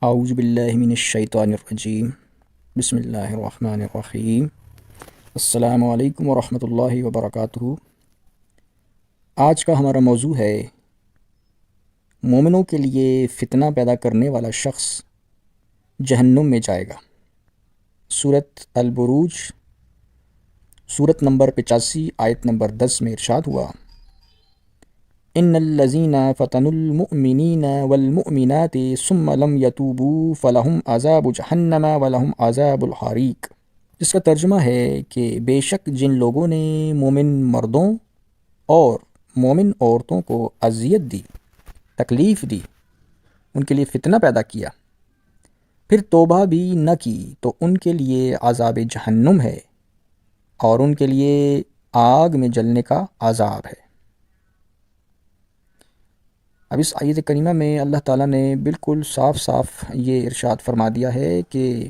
اعوذ باللہ من الشیطان الرجیم بسم اللہ الرحمن الرحیم السلام علیکم ورحمۃ اللہ وبرکاتہ۔ آج کا ہمارا موضوع ہے مومنوں کے لیے فتنہ پیدا کرنے والا شخص جہنم میں جائے گا۔ سورۃ البروج سورت نمبر 85 آیت نمبر 10 میں ارشاد ہوا، ان الذین فتنوا المؤمنین والمؤمنات ثم لم یتوبوا فلہم عذاب جہنم ولہم عذاب الحریق، جس کا ترجمہ ہے کہ بے شک جن لوگوں نے مومن مردوں اور مومن عورتوں کو اذیت دی، تکلیف دی، ان کے لیے فتنہ پیدا کیا، پھر توبہ بھی نہ کی تو ان کے لیے عذاب جہنم ہے اور ان کے لیے آگ میں جلنے کا عذاب ہے۔ اب اس آیت کریمہ میں اللہ تعالیٰ نے بالکل صاف صاف یہ ارشاد فرما دیا ہے کہ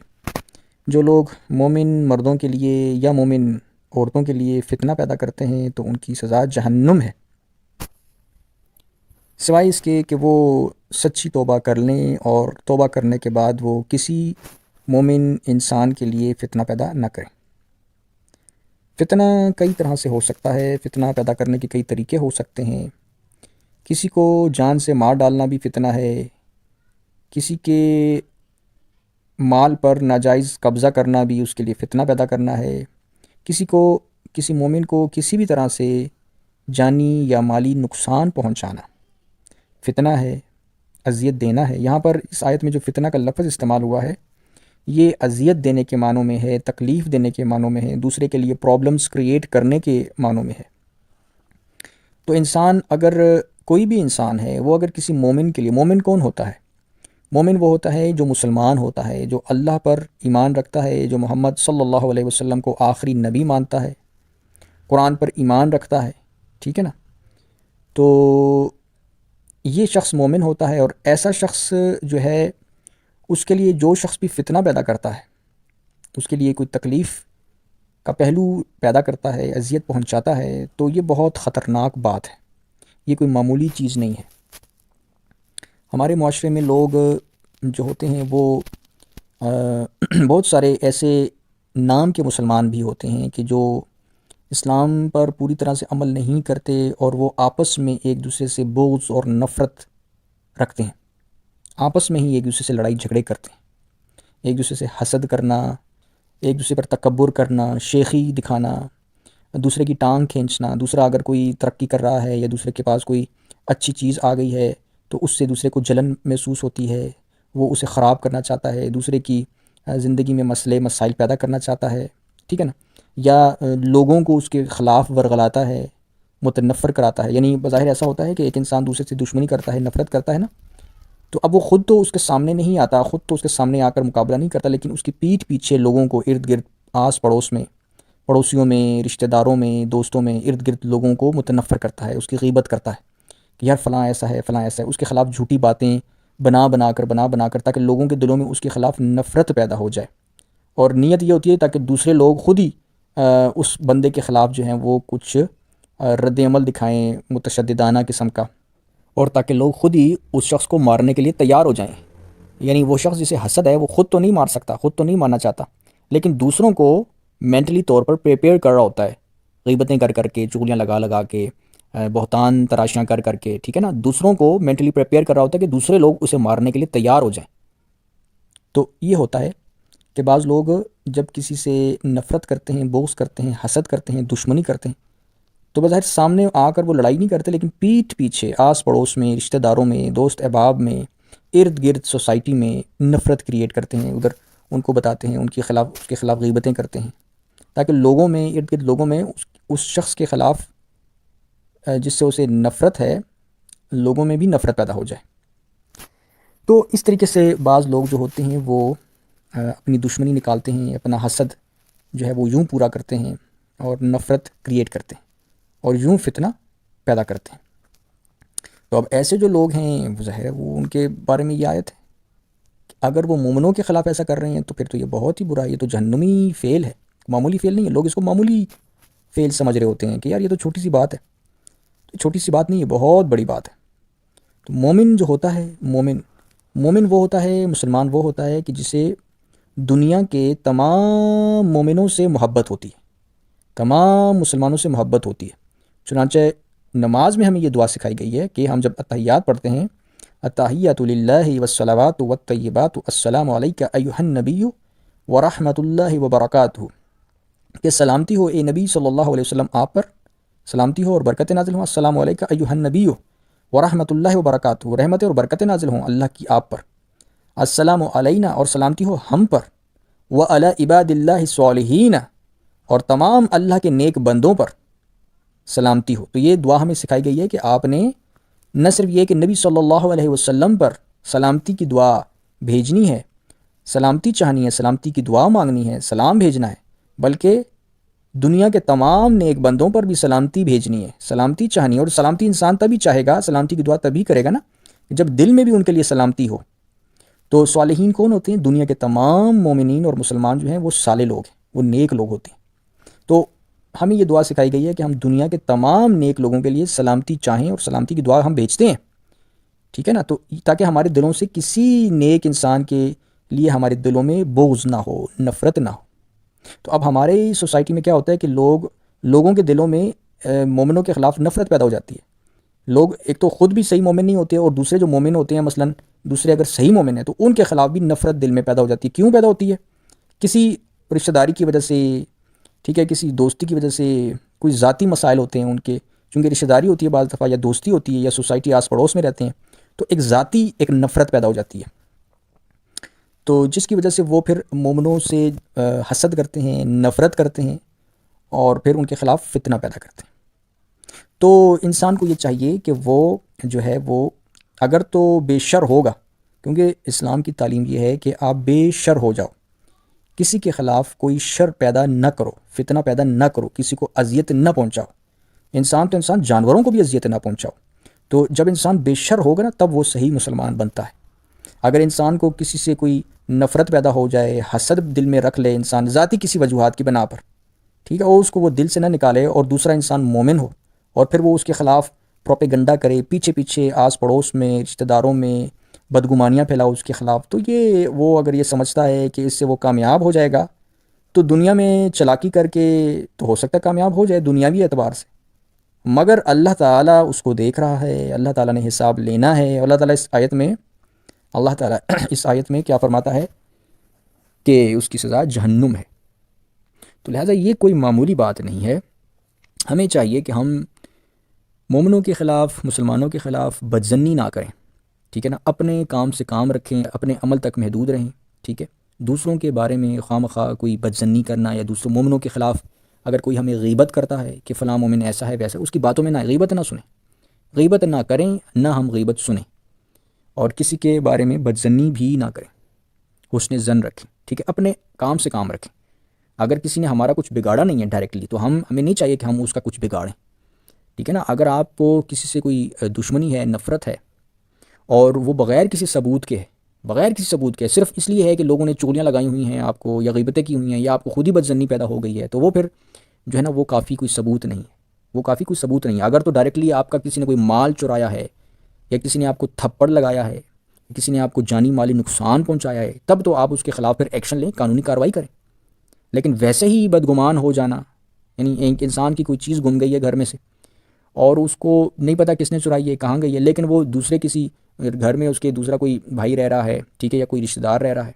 جو لوگ مومن مردوں کے لیے یا مومن عورتوں کے لیے فتنہ پیدا کرتے ہیں تو ان کی سزا جہنم ہے، سوائے اس کے کہ وہ سچی توبہ کر لیں اور توبہ کرنے کے بعد وہ کسی مومن انسان کے لیے فتنہ پیدا نہ کریں۔ فتنہ کئی طرح سے ہو سکتا ہے، فتنہ پیدا کرنے کے کئی طریقے ہو سکتے ہیں۔ کسی کو جان سے مار ڈالنا بھی فتنہ ہے، کسی کے مال پر ناجائز قبضہ کرنا بھی اس کے لیے فتنہ پیدا کرنا ہے، کسی مومن کو کسی بھی طرح سے جانی یا مالی نقصان پہنچانا فتنہ ہے، اذیت دینا ہے۔ یہاں پر اس آیت میں جو فتنہ کا لفظ استعمال ہوا ہے یہ اذیت دینے کے معنوں میں ہے، تکلیف دینے کے معنوں میں ہے، دوسرے کے لیے پرابلمز کریٹ کرنے کے معنوں میں ہے۔ تو انسان، اگر کوئی بھی انسان ہے، وہ اگر کسی مومن کے لیے، مومن کون ہوتا ہے؟ مومن وہ ہوتا ہے جو مسلمان ہوتا ہے، جو اللہ پر ایمان رکھتا ہے، جو محمد صلی اللہ علیہ وسلم کو آخری نبی مانتا ہے، قرآن پر ایمان رکھتا ہے، ٹھیک ہے نا؟ تو یہ شخص مومن ہوتا ہے، اور ایسا شخص جو ہے اس کے لیے جو شخص بھی فتنہ پیدا کرتا ہے، اس کے لیے کوئی تکلیف کا پہلو پیدا کرتا ہے، اذیت پہنچاتا ہے، تو یہ بہت خطرناک بات ہے، یہ کوئی معمولی چیز نہیں ہے۔ ہمارے معاشرے میں لوگ جو ہوتے ہیں وہ بہت سارے ایسے نام کے مسلمان بھی ہوتے ہیں کہ جو اسلام پر پوری طرح سے عمل نہیں کرتے، اور وہ آپس میں ایک دوسرے سے بغض اور نفرت رکھتے ہیں، آپس میں ہی ایک دوسرے سے لڑائی جھگڑے کرتے ہیں، ایک دوسرے سے حسد کرنا، ایک دوسرے پر تکبر کرنا، شیخی دکھانا، دوسرے کی ٹانگ کھینچنا، دوسرا اگر کوئی ترقی کر رہا ہے یا دوسرے کے پاس کوئی اچھی چیز آ گئی ہے تو اس سے دوسرے کو جلن محسوس ہوتی ہے، وہ اسے خراب کرنا چاہتا ہے، دوسرے کی زندگی میں مسائل پیدا کرنا چاہتا ہے، ٹھیک ہے نا؟ یا لوگوں کو اس کے خلاف ورغلاتا ہے، متنفر کراتا ہے۔ یعنی بظاہر ایسا ہوتا ہے کہ ایک انسان دوسرے سے دشمنی کرتا ہے، نفرت کرتا ہے نا، تو اب وہ خود تو اس کے سامنے نہیں آتا، خود تو اس کے سامنے آ کر مقابلہ نہیں کرتا، لیکن اس کی پیٹھ پیچھے لوگوں کو ارد گرد، آس پڑوس میں، پڑوسیوں میں، رشتہ داروں میں، دوستوں میں، ارد گرد لوگوں کو متنفر کرتا ہے، اس کی غیبت کرتا ہے کہ یار فلاں ایسا ہے، فلاں ایسا ہے، اس کے خلاف جھوٹی باتیں بنا بنا کر تاکہ لوگوں کے دلوں میں اس کے خلاف نفرت پیدا ہو جائے، اور نیت یہ ہوتی ہے تاکہ دوسرے لوگ خود ہی اس بندے کے خلاف جو ہیں وہ کچھ رد عمل دکھائیں متشددانہ قسم کا، اور تاکہ لوگ خود ہی اس شخص کو مارنے کے لیے تیار ہو جائیں۔ یعنی وہ شخص جسے حسد ہے وہ خود تو نہیں مار سکتا، خود تو نہیں مارنا چاہتا، لیکن دوسروں کو مینٹلی طور پر پریپیئر کر رہا ہوتا ہے، غیبتیں کر کے، چغلیاں لگا کے، بہتان تراشیاں کر کے، ٹھیک ہے نا، دوسروں کو مینٹلی پریپیئر کر رہا ہوتا ہے کہ دوسرے لوگ اسے مارنے کے لیے تیار ہو جائیں۔ تو یہ ہوتا ہے کہ بعض لوگ جب کسی سے نفرت کرتے ہیں، بغض کرتے ہیں، حسد کرتے ہیں، دشمنی کرتے ہیں، تو بظاہر سامنے آ کر وہ لڑائی نہیں کرتے، لیکن پیٹھ پیچھے، آس پڑوس میں، رشتہ داروں میں، دوست احباب میں، ارد گرد سوسائٹی میں نفرت کریٹ کرتے ہیں، ادھر ان کو بتاتے ہیں، اس کے خلاف غیبتیں کرتے ہیں، تاکہ لوگوں میں، ارد گرد لوگوں میں اس شخص کے خلاف جس سے اسے نفرت ہے، لوگوں میں بھی نفرت پیدا ہو جائے۔ تو اس طریقے سے بعض لوگ جو ہوتے ہیں وہ اپنی دشمنی نکالتے ہیں، اپنا حسد جو ہے وہ یوں پورا کرتے ہیں اور نفرت کریٹ کرتے ہیں اور یوں فتنہ پیدا کرتے ہیں۔ تو اب ایسے جو لوگ ہیں وہ ظاہر ہے وہ ان کے بارے میں یہ آیت ہے کہ اگر وہ مومنوں کے خلاف ایسا کر رہے ہیں تو پھر تو یہ بہت ہی برا ہے، یہ تو جہنمی فعل ہے، معمولی فعل نہیں ہے۔ لوگ اس کو معمولی فعل سمجھ رہے ہوتے ہیں کہ یار یہ تو چھوٹی سی بات ہے، تو چھوٹی سی بات نہیں ہے، بہت بڑی بات ہے۔ تو مومن جو ہوتا ہے، مومن مومن وہ ہوتا ہے، مسلمان وہ ہوتا ہے کہ جسے دنیا کے تمام مومنوں سے محبت ہوتی ہے، تمام مسلمانوں سے محبت ہوتی ہے۔ چنانچہ نماز میں ہمیں یہ دعا سکھائی گئی ہے کہ ہم جب اتحیات پڑھتے ہیں، التحیات للہ والصلوات والطیبات السلام علیک ایھا النبی ورحمۃ اللہ وبرکاتہ، کہ سلامتی ہو اے نبی صلی اللہ علیہ وسلم آپ پر، سلامتی ہو اور برکت نازل ہوں، السلام علیک ایھا النبی ورحمۃ اللہ وبرکاتہ، رحمت اور برکت نازل ہوں اللہ کی آپ پر، السلام علینا اور سلامتی ہو ہم پر، وعلی عباد اللہ الصالحین اور تمام اللہ کے نیک بندوں پر سلامتی ہو۔ تو یہ دعا ہمیں سکھائی گئی ہے کہ آپ نے نہ صرف یہ کہ نبی صلی اللہ علیہ وسلم پر سلامتی کی دعا بھیجنی ہے، سلامتی چاہنی ہے، سلامتی کی دعا مانگنی ہے، سلام بھیجنا ہے، بلکہ دنیا کے تمام نیک بندوں پر بھی سلامتی بھیجنی ہے، سلامتی چاہنی ہے۔ اور سلامتی انسان تبھی چاہے گا، سلامتی کی دعا تبھی کرے گا نا جب دل میں بھی ان کے لیے سلامتی ہو۔ تو صالحین کون ہوتے ہیں؟ دنیا کے تمام مومنین اور مسلمان جو ہیں وہ صالح لوگ ہیں، وہ نیک لوگ ہوتے ہیں۔ تو ہمیں یہ دعا سکھائی گئی ہے کہ ہم دنیا کے تمام نیک لوگوں کے لیے سلامتی چاہیں اور سلامتی کی دعا ہم بھیجتے ہیں، ٹھیک ہے نا، تو تاکہ ہمارے دلوں سے کسی نیک انسان کے لیے ہمارے دلوں میں بغض نہ ہو، نفرت نہ ہو۔ تو اب ہمارے سوسائٹی میں کیا ہوتا ہے کہ لوگوں کے دلوں میں مومنوں کے خلاف نفرت پیدا ہو جاتی ہے۔ لوگ ایک تو خود بھی صحیح مومن نہیں ہوتے، اور دوسرے جو مومن ہوتے ہیں، مثلا دوسرے اگر صحیح مومن ہیں تو ان کے خلاف بھی نفرت دل میں پیدا ہو جاتی ہے۔ کیوں پیدا ہوتی ہے؟ کسی رشتہ داری کی وجہ سے، ٹھیک ہے، کسی دوستی کی وجہ سے، کوئی ذاتی مسائل ہوتے ہیں ان کے، چونکہ رشتہ داری ہوتی ہے بعض دفعہ، یا دوستی ہوتی ہے، یا سوسائٹی آس پڑوس میں رہتے ہیں، تو ایک ذاتی ایک نفرت پیدا ہو جاتی ہے، تو جس کی وجہ سے وہ پھر مومنوں سے حسد کرتے ہیں، نفرت کرتے ہیں، اور پھر ان کے خلاف فتنہ پیدا کرتے ہیں۔ تو انسان کو یہ چاہیے کہ وہ جو ہے وہ اگر تو بے شر ہوگا، کیونکہ اسلام کی تعلیم یہ ہے کہ آپ بے شر ہو جاؤ، کسی کے خلاف کوئی شر پیدا نہ کرو، فتنہ پیدا نہ کرو، کسی کو اذیت نہ پہنچاؤ، انسان تو انسان، جانوروں کو بھی اذیت نہ پہنچاؤ۔ تو جب انسان بے شر ہوگا نا، تب وہ صحیح مسلمان بنتا ہے۔ اگر انسان کو کسی سے کوئی نفرت پیدا ہو جائے، حسد دل میں رکھ لے انسان ذاتی کسی وجوہات کی بنا پر، ٹھیک ہے، اور اس کو وہ دل سے نہ نکالے، اور دوسرا انسان مومن ہو اور پھر وہ اس کے خلاف پروپیگنڈا کرے، پیچھے پیچھے آس پڑوس میں، رشتہ داروں میں بدگمانیاں پھیلاؤ اس کے خلاف، تو یہ وہ اگر یہ سمجھتا ہے کہ اس سے وہ کامیاب ہو جائے گا، تو دنیا میں چلاکی کر کے تو ہو سکتا ہے کامیاب ہو جائے دنیاوی اعتبار سے، مگر اللہ تعالیٰ اس کو دیکھ رہا ہے، اللہ تعالیٰ نے حساب لینا ہے۔ اللہ تعالیٰ اس آیت میں کیا فرماتا ہے کہ اس کی سزا جہنم ہے۔ تو لہٰذا یہ کوئی معمولی بات نہیں ہے۔ ہمیں چاہیے کہ ہم مومنوں کے خلاف، مسلمانوں کے خلاف بدظنی نہ کریں، ٹھیک ہے نا، اپنے کام سے کام رکھیں، اپنے عمل تک محدود رہیں، ٹھیک ہے۔ دوسروں کے بارے میں خواہ مخواہ کوئی بدظنی کرنا، یا دوسروں مومنوں کے خلاف اگر کوئی ہمیں غیبت کرتا ہے کہ فلاں مومن ایسا ہے ویسا، اس کی باتوں میں نہ غیبت نہ سنیں، غیبت نہ کریں، نہ ہم غیبت سنیں، اور کسی کے بارے میں بدظنی بھی نہ کریں، حسن ظن رکھیں، ٹھیک ہے، اپنے کام سے کام رکھیں۔ اگر کسی نے ہمارا کچھ بگاڑا نہیں ہے ڈائریکٹلی، تو ہمیں نہیں چاہیے کہ ہم اس کا کچھ بگاڑیں، ٹھیک ہے نا۔ اگر آپ کو کسی سے کوئی دشمنی ہے، نفرت ہے، اور وہ بغیر کسی ثبوت کے صرف اس لیے ہے کہ لوگوں نے چغلیاں لگائی ہوئی ہیں آپ کو، یا غیبتیں کی ہوئی ہیں، یا آپ کو خود ہی بدظنی پیدا ہو گئی ہے، تو وہ پھر جو ہے نا وہ کافی کوئی ثبوت نہیں ہے، اگر تو ڈائریکٹلی آپ کا کسی نے کوئی مال چرایا ہے، یا کسی نے آپ کو تھپڑ لگایا ہے، کسی نے آپ کو جانی مالی نقصان پہنچایا ہے، تب تو آپ اس کے خلاف پھر ایکشن لیں، قانونی کارروائی کریں۔ لیکن ویسے ہی بدگمان ہو جانا، یعنی ایک انسان کی کوئی چیز گم گئی ہے گھر میں سے، اور اس کو نہیں پتہ کس نے چرائی ہے، کہاں گئی ہے، لیکن وہ دوسرے کسی گھر میں اس کے دوسرا کوئی بھائی رہ رہا ہے، ٹھیک ہے، یا کوئی رشتہ دار رہ رہا ہے،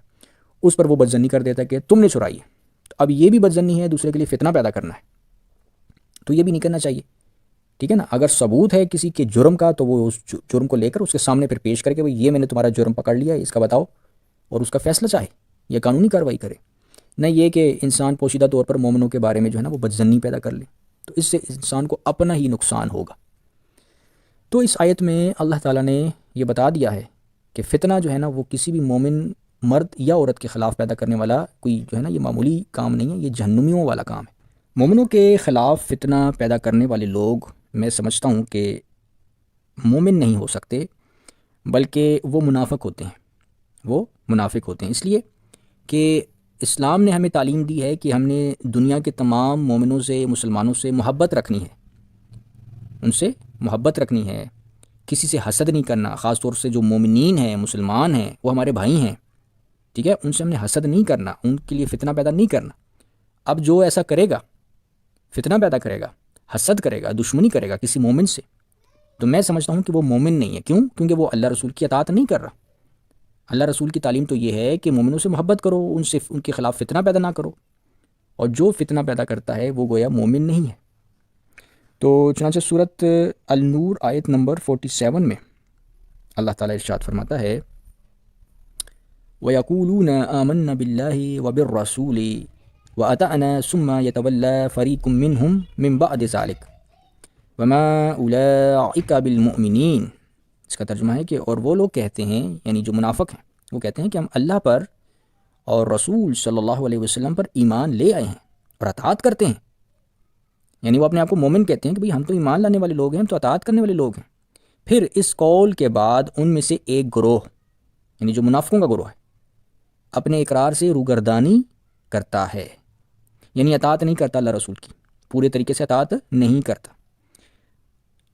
اس پر وہ بدظنی کر دیتا ہے کہ تم نے چرائی ہے، تو اب یہ بھی بدظنی ہے، دوسرے کے لیے فتنہ پیدا کرنا ہے، تو یہ بھی نہیں کرنا چاہیے، ٹھیک ہے نا۔ اگر ثبوت ہے کسی کے جرم کا، تو وہ اس جرم کو لے کر اس کے سامنے پھر پیش کر کے بھئی یہ میں نے تمہارا جرم پکڑ لیا ہے، اس کا بتاؤ، اور اس کا فیصلہ چاہے یا قانونی کارروائی کرے، نہ یہ کہ انسان پوشیدہ طور پر مومنوں کے بارے میں جو ہے نا وہ بدظنی پیدا کر لے، تو اس سے انسان کو اپنا ہی نقصان ہوگا۔ تو اس آیت میں اللہ تعالیٰ نے یہ بتا دیا ہے کہ فتنہ جو ہے نا وہ کسی بھی مومن مرد یا عورت کے خلاف پیدا کرنے والا کوئی جو ہے نا یہ معمولی کام نہیں ہے، یہ جہنمیوں والا کام ہے۔ مومنوں کے خلاف فتنہ پیدا کرنے والے لوگ میں سمجھتا ہوں کہ مومن نہیں ہو سکتے، بلکہ وہ منافق ہوتے ہیں، اس لیے کہ اسلام نے ہمیں تعلیم دی ہے کہ ہم نے دنیا کے تمام مومنوں سے، مسلمانوں سے محبت رکھنی ہے، ان سے محبت رکھنی ہے، کسی سے حسد نہیں کرنا، خاص طور سے جو مومنین ہیں، مسلمان ہیں، وہ ہمارے بھائی ہیں، ٹھیک ہے، ان سے ہم نے حسد نہیں کرنا، ان کے لیے فتنہ پیدا نہیں کرنا۔ اب جو ایسا کرے گا، فتنہ پیدا کرے گا، حسد کرے گا، دشمنی کرے گا کسی مومن سے، تو میں سمجھتا ہوں کہ وہ مومن نہیں ہے۔ کیوں؟ کیونکہ وہ اللہ رسول کی اطاعت نہیں کر رہا۔ اللہ رسول کی تعلیم تو یہ ہے کہ مومنوں سے محبت کرو، ان کے خلاف فتنہ پیدا نہ کرو، اور جو فتنہ پیدا کرتا ہے وہ گویا مومن نہیں ہے۔ تو چنانچہ سورۃ النور آیت نمبر 47 میں اللہ تعالیٰ ارشاد فرماتا ہے وَيَقُولُونَ آمَنَّا بِاللَّهِ وَبِالرَّسُولِ وَأَطَعْنَا ثُمَّ يَتَوَلَّى فَرِيقٌ مِّنْهُمْ مِّن بَعْدِ ذَلِكَ وَمَا أُولَٰئِكَ بِالْمُؤْمِنِينَ۔ اس کا ترجمہ ہے کہ اور وہ لوگ کہتے ہیں، یعنی جو منافق ہیں، وہ کہتے ہیں کہ ہم اللہ پر اور رسول صلی اللہ علیہ وسلم پر ایمان لے آئے ہیں اور اطاعت کرتے ہیں، یعنی وہ اپنے آپ کو مومن کہتے ہیں کہ بھئی ہم تو ایمان لانے والے لوگ ہیں، ہم تو اطاعت کرنے والے لوگ ہیں۔ پھر اس قول کے بعد ان میں سے ایک گروہ، یعنی جو منافقوں کا گروہ ہے، اپنے اقرار سے روگردانی کرتا ہے، یعنی اطاعت نہیں کرتا اللہ رسول کی، پورے طریقے سے اطاعت نہیں کرتا،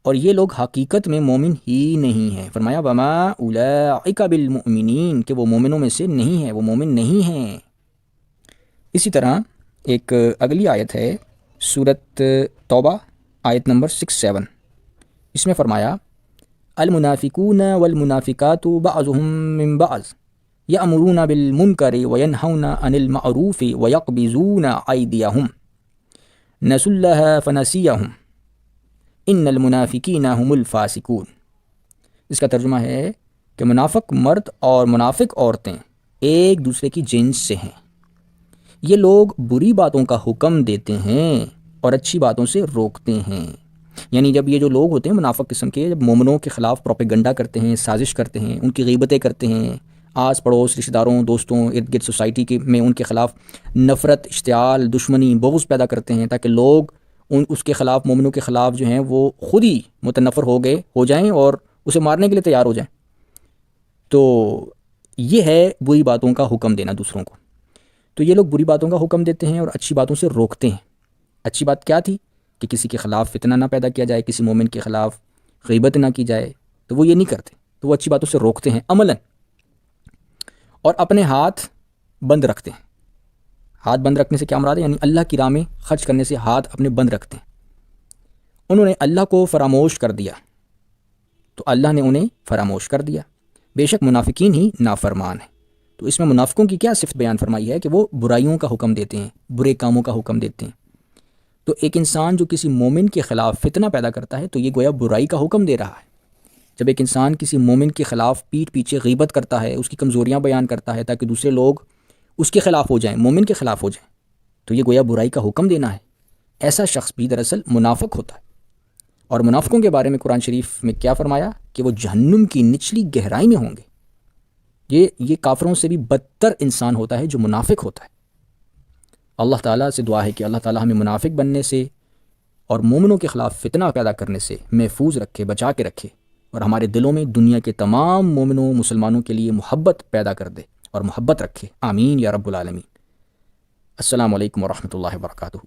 اور یہ لوگ حقیقت میں مومن ہی نہیں ہیں۔ فرمایا وما اولئک بالمؤمنین، کہ وہ مومنوں میں سے نہیں ہے، وہ مومن نہیں ہیں۔ اسی طرح ایک اگلی آیت ہے سورۃ توبہ آیت نمبر 67، اس میں فرمایا المنافقون والمنافقات بعضهم من بعض یأمرون بالمنکر وینہون عن المعروف ویقبضون ایدیہم نسوا اللہ فنسیہم ان المنافقین هم الفاسقون۔ اس کا ترجمہ ہے کہ منافق مرد اور منافق عورتیں ایک دوسرے کی جنس سے ہیں، یہ لوگ بری باتوں کا حکم دیتے ہیں اور اچھی باتوں سے روکتے ہیں۔ یعنی جب یہ جو لوگ ہوتے ہیں منافق قسم کے، جب مومنوں کے خلاف پروپیگنڈا کرتے ہیں، سازش کرتے ہیں، ان کی غیبتیں کرتے ہیں، آس پڑوس رشتہ داروں دوستوں ارد گرد سوسائٹی میں ان کے خلاف نفرت، اشتعال، دشمنی، بغض پیدا کرتے ہیں تاکہ لوگ اس کے خلاف، مومنوں کے خلاف جو ہیں وہ خود ہی متنفر ہو جائیں اور اسے مارنے کے لیے تیار ہو جائیں۔ تو یہ ہے بری باتوں کا حکم دینا دوسروں کو۔ تو یہ لوگ بری باتوں کا حکم دیتے ہیں اور اچھی باتوں سے روکتے ہیں۔ اچھی بات کیا تھی؟ کہ کسی کے خلاف فتنہ نہ پیدا کیا جائے، کسی مومن کے خلاف غیبت نہ کی جائے، تو وہ یہ نہیں کرتے، تو وہ اچھی باتوں سے روکتے ہیں عملاً، اور اپنے ہاتھ بند رکھتے ہیں۔ ہاتھ بند رکھنے سے کیا مراد ہے؟ یعنی اللہ کی راہ میں خرچ کرنے سے ہاتھ اپنے بند رکھتے ہیں۔ انہوں نے اللہ کو فراموش کر دیا تو اللہ نے انہیں فراموش کر دیا، بے شک منافقین ہی نافرمان ہیں۔ تو اس میں منافقوں کی کیا صفت بیان فرمائی ہے کہ وہ برائیوں کا حکم دیتے ہیں، برے کاموں کا حکم دیتے ہیں۔ تو ایک انسان جو کسی مومن کے خلاف فتنہ پیدا کرتا ہے تو یہ گویا برائی کا حکم دے رہا ہے۔ جب ایک انسان کسی مومن کے خلاف پیٹھ پیچھے غیبت کرتا ہے، اس کی کمزوریاں بیان کرتا ہے تاکہ دوسرے لوگ اس کے خلاف ہو جائیں، مومن کے خلاف ہو جائیں، تو یہ گویا برائی کا حکم دینا ہے۔ ایسا شخص بھی دراصل منافق ہوتا ہے۔ اور منافقوں کے بارے میں قرآن شریف میں کیا فرمایا کہ وہ جہنم کی نچلی گہرائی میں ہوں گے۔ یہ کافروں سے بھی بدتر انسان ہوتا ہے جو منافق ہوتا ہے۔ اللہ تعالیٰ سے دعا ہے کہ اللہ تعالیٰ ہمیں منافق بننے سے اور مومنوں کے خلاف فتنہ پیدا کرنے سے محفوظ رکھے، بچا کے رکھے، اور ہمارے دلوں میں دنیا کے تمام مومنوں مسلمانوں کے لیے محبت پیدا کر دے اور محبت رکھے۔ آمین یا رب العالمین۔ السلام علیکم ورحمۃ اللہ وبرکاتہ۔